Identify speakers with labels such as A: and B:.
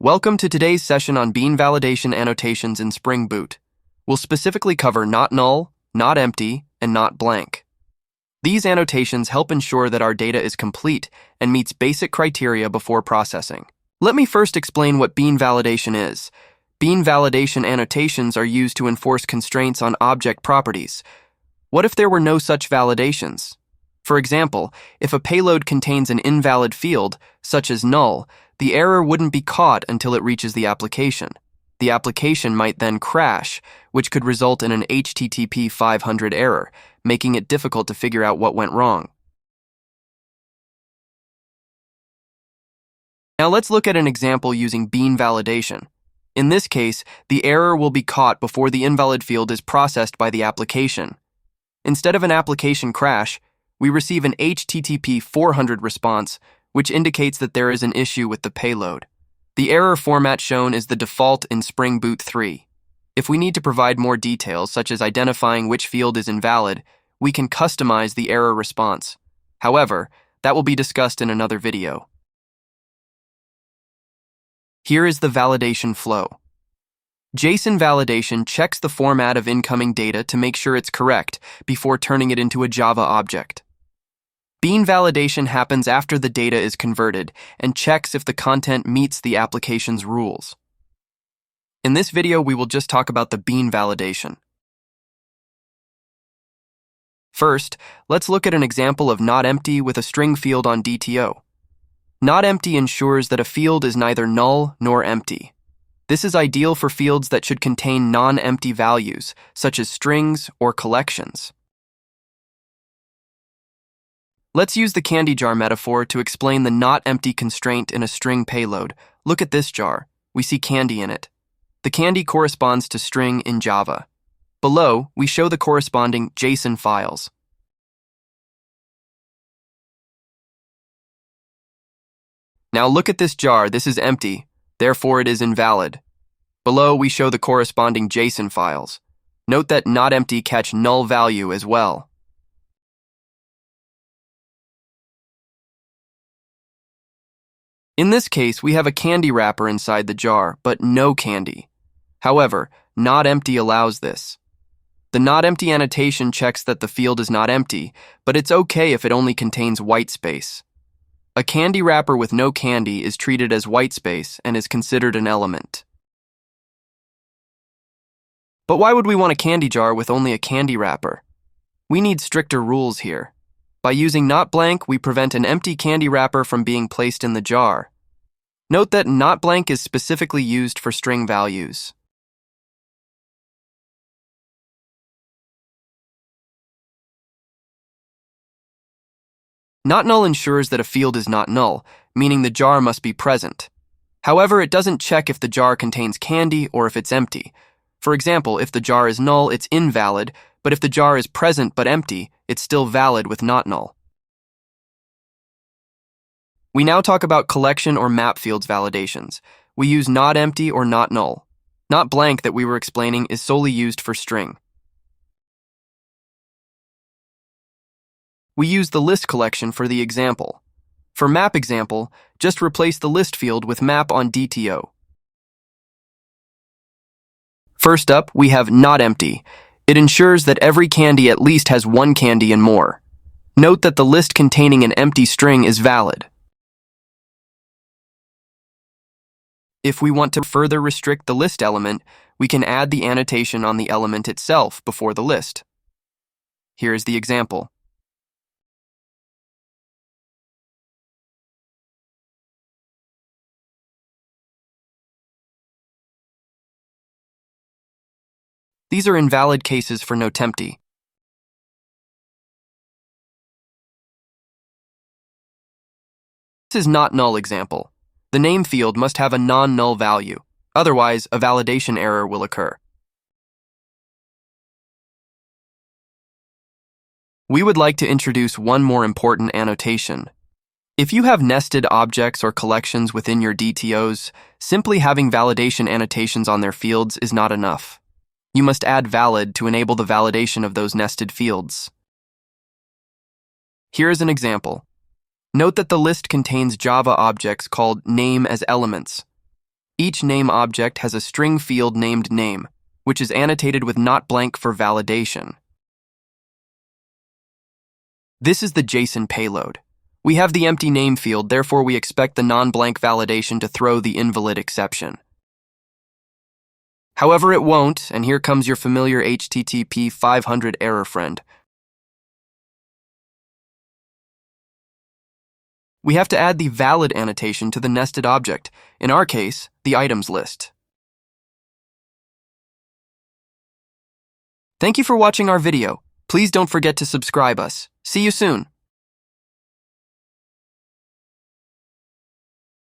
A: Welcome to today's session on bean validation annotations in Spring Boot. We'll specifically cover not null, not empty, and not blank. These annotations help ensure that our data is complete and meets basic criteria before processing. Let me first explain what bean validation is. Bean validation annotations are used to enforce constraints on object properties. What if there were no such validations? For example, if a payload contains an invalid field, such as null, the error wouldn't be caught until it reaches the application. The application might then crash, which could result in an HTTP 500 error, making it difficult to figure out what went wrong. Now let's look at an example using bean validation. In this case, the error will be caught before the invalid field is processed by the application. Instead of an application crash, we receive an HTTP 400 response, which indicates that there is an issue with the payload. The error format shown is the default in Spring Boot 3. If we need to provide more details, such as identifying which field is invalid, we can customize the error response. However, that will be discussed in another video. Here is the validation flow. JSON validation checks the format of incoming data to make sure it's correct before turning it into a Java object. Bean validation happens after the data is converted and checks if the content meets the application's rules. In this video, we will just talk about the bean validation. First, let's look at an example of not empty with a string field on DTO. Not empty ensures that a field is neither null nor empty. This is ideal for fields that should contain non-empty values, such as strings or collections. Let's use the candy jar metaphor to explain the not empty constraint in a string payload. Look at this jar. We see candy in it. The candy corresponds to string in Java. Below, we show the corresponding JSON files. Now look at this jar. This is empty, therefore it is invalid. Below, we show the corresponding JSON files. Note that not empty catch null value as well. In this case, we have a candy wrapper inside the jar, but no candy. However, not empty allows this. The not empty annotation checks that the field is not empty, but it's okay if it only contains white space. A candy wrapper with no candy is treated as white space and is considered an element. But why would we want a candy jar with only a candy wrapper? We need stricter rules here. By using not blank, we prevent an empty candy wrapper from being placed in the jar. Note that not blank is specifically used for string values. Not null ensures that a field is not null, meaning the jar must be present. However, it doesn't check if the jar contains candy or if it's empty. For example, if the jar is null, it's invalid, but if the jar is present but empty, it's still valid with not null. We now talk about collection or map fields validations. We use not empty or not null. Not blank that we were explaining is solely used for string. We use the list collection for the example. For map example, just replace the list field with map on DTO. First up, we have not empty. It ensures that every candy at least has one candy and more. Note that the list containing an empty string is valid. If we want to further restrict the list element, we can add the annotation on the element itself before the list. Here is the example. These are invalid cases for notempty. This is not null example. The name field must have a non-null value. Otherwise, a validation error will occur. We would like to introduce one more important annotation. If you have nested objects or collections within your DTOs, simply having validation annotations on their fields is not enough. You must add valid to enable the validation of those nested fields. Here is an example. Note that the list contains Java objects called name as elements. Each name object has a string field named name, which is annotated with not blank for validation. This is the JSON payload. We have the empty name field, therefore we expect the non-blank validation to throw the invalid exception. However, it won't, and here comes your familiar HTTP 500 error friend. We have to add the valid annotation to the nested object, in our case, the items list. Thank you for watching our video. Please don't forget to subscribe us. See you soon.